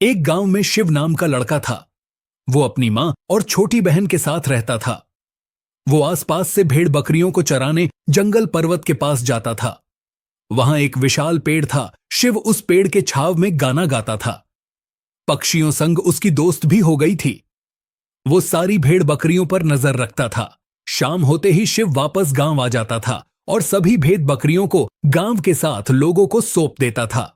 एक गांव में शिव नाम का लड़का था। वो अपनी मां और छोटी बहन के साथ रहता था। वो आसपास से भेड़ बकरियों को चराने जंगल पर्वत के पास जाता था। वहां एक विशाल पेड़ था। शिव उस पेड़ के छाव में गाना गाता था। पक्षियों संग उसकी दोस्त भी हो गई थी। वो सारी भेड़ बकरियों पर नजर रखता था। शाम होते ही शिव वापस गांव आ जाता था और सभी भेड़ बकरियों को गांव के साथ लोगों को सौंप देता था।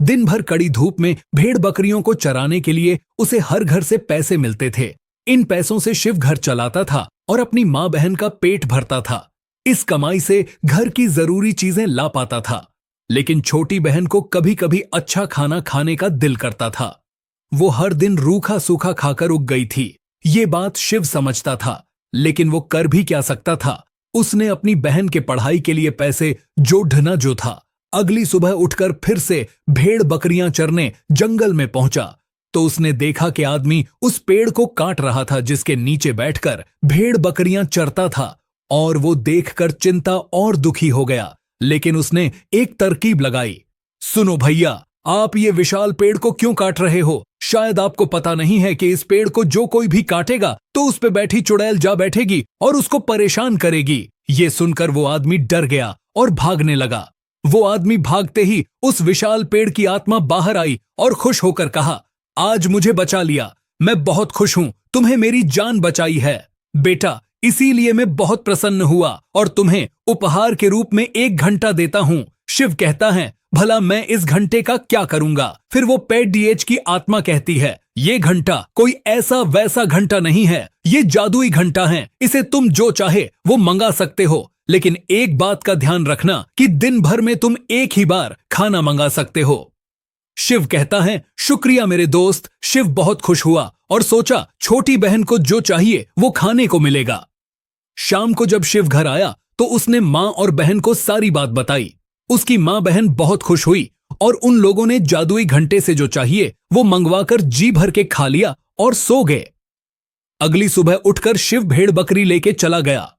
दिन भर कड़ी धूप में भेड़ बकरियों को चराने के लिए उसे हर घर से पैसे मिलते थे। इन पैसों से शिव घर चलाता था और अपनी मां बहन का पेट भरता था। इस कमाई से घर की जरूरी चीजें ला पाता था। लेकिन छोटी बहन को कभी कभी अच्छा खाना खाने का दिल करता था। वो हर दिन रूखा सूखा खाकर उग गई थी। ये बात शिव समझता था, लेकिन वो कर भी क्या सकता था। उसने अपनी बहन के पढ़ाई के लिए पैसे जो ढना जो था। अगली सुबह उठकर फिर से भेड़ बकरियां चरने जंगल में पहुंचा तो उसने देखा कि आदमी उस पेड़ को काट रहा था जिसके नीचे बैठकर भेड़ बकरियां चरता था। और वो देखकर चिंता और दुखी हो गया। लेकिन उसने एक तरकीब लगाई। सुनो भैया, आप ये विशाल पेड़ को क्यों काट रहे हो? शायद आपको पता नहीं है कि इस पेड़ को जो कोई भी काटेगा तो उस पे बैठी चुड़ैल जा बैठेगी और उसको परेशान करेगी। ये सुनकर वो आदमी डर गया और भागने लगा। वो आदमी भागते ही उस विशाल पेड़ की आत्मा बाहर आई और खुश होकर कहा, आज मुझे बचा लिया, मैं बहुत खुश हूं, तुम्हें मेरी जान बचाई है बेटा, इसीलिए मैं बहुत प्रसन्न हुआ और तुम्हें उपहार के रूप में 1 घंटा देता हूं। शिव कहता है, भला मैं इस घंटे का क्या करूंगा? फिर वो पेट डीएच की आत्मा कहती है, ये घंटा कोई ऐसा वैसा घंटा नहीं है, ये जादुई घंटा है, इसे तुम जो चाहे वो मंगा सकते हो। लेकिन एक बात का ध्यान रखना कि दिन भर में तुम एक ही बार खाना मंगा सकते हो। शिव कहता है, शुक्रिया मेरे दोस्त। शिव बहुत खुश हुआ और सोचा छोटी बहन को जो चाहिए वो खाने को मिलेगा। शाम को जब शिव घर आया तो उसने मां और बहन को सारी बात बताई। उसकी मां बहन बहुत खुश हुई और उन लोगों ने जादुई घंटे से जो चाहिए वो मंगवाकर जी भर के खा लिया और सो गए। अगली सुबह उठकर शिव भेड़ बकरी लेके चला गया।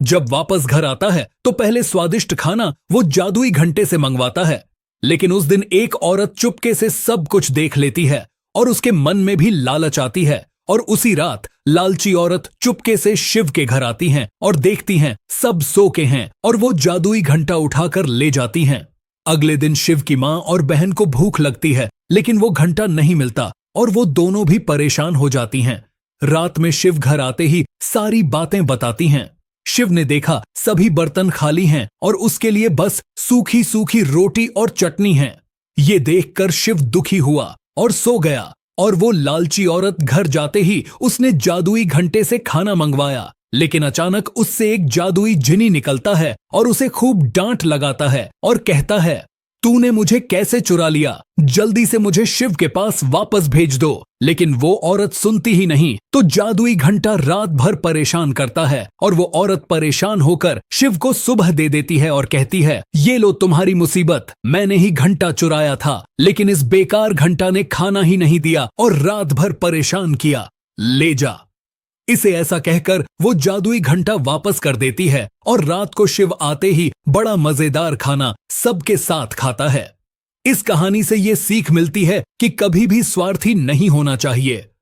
जब वापस घर आता है तो पहले स्वादिष्ट खाना वो जादुई घंटे से मंगवाता है। लेकिन उस दिन एक औरत चुपके से सब कुछ देख लेती है और उसके मन में भी लालच आती है। और उसी रात लालची औरत चुपके से शिव के घर आती हैं और देखती हैं सब सो के हैं और वो जादुई घंटा उठाकर ले जाती हैं। अगले दिन शिव की मां और बहन को भूख लगती है, लेकिन वो घंटा नहीं मिलता और वो दोनों भी परेशान हो जाती हैं। रात में शिव घर आते ही सारी बातें बताती हैं। शिव ने देखा सभी बर्तन खाली हैं और उसके लिए बस सूखी सूखी रोटी और चटनी है। ये देखकर शिव दुखी हुआ और सो गया। और वो लालची औरत घर जाते ही उसने जादुई घंटे से खाना मंगवाया। लेकिन अचानक उससे एक जादुई जिनी निकलता है और उसे खूब डांट लगाता है और कहता है, तूने मुझे कैसे चुरा लिया? जल्दी से मुझे शिव के पास वापस भेज दो। लेकिन वो औरत सुनती ही नहीं तो जादुई घंटा रात भर परेशान करता है और वो औरत परेशान होकर शिव को सुबह दे देती है और कहती है, ये लो तुम्हारी मुसीबत, मैंने ही घंटा चुराया था, लेकिन इस बेकार घंटा ने खाना ही नहीं दिया और रात भर परेशान किया, ले जा। इसे ऐसा कहकर वो जादुई घंटा वापस कर देती है और रात को शिव आते ही बड़ा मजेदार खाना सबके साथ खाता है। इस कहानी से ये सीख मिलती है कि कभी भी स्वार्थी नहीं होना चाहिए।